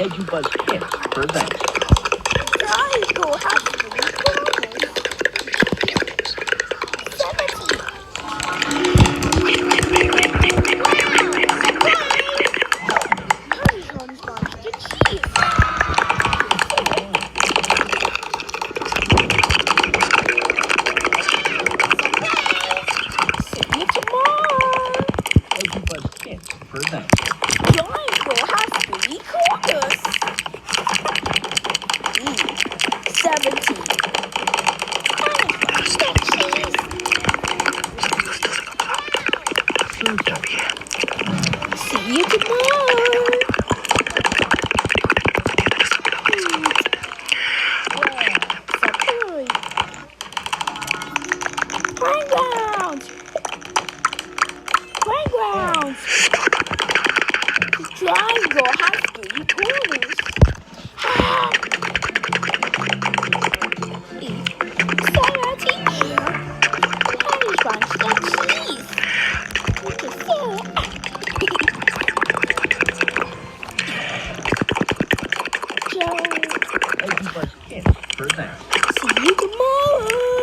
EduBuzz Kids presents Triangle has three corners. 70. Honeycombs monster cheese. See you tomorrow. EduBuzz Kids presents Triangle has three corners. 70. Honeycombs cheese. See you tomorrow. Playground! Playground! The triangle has three corners. Honey bunch of cheese. EduBuzz Kids presents See you tomorrow.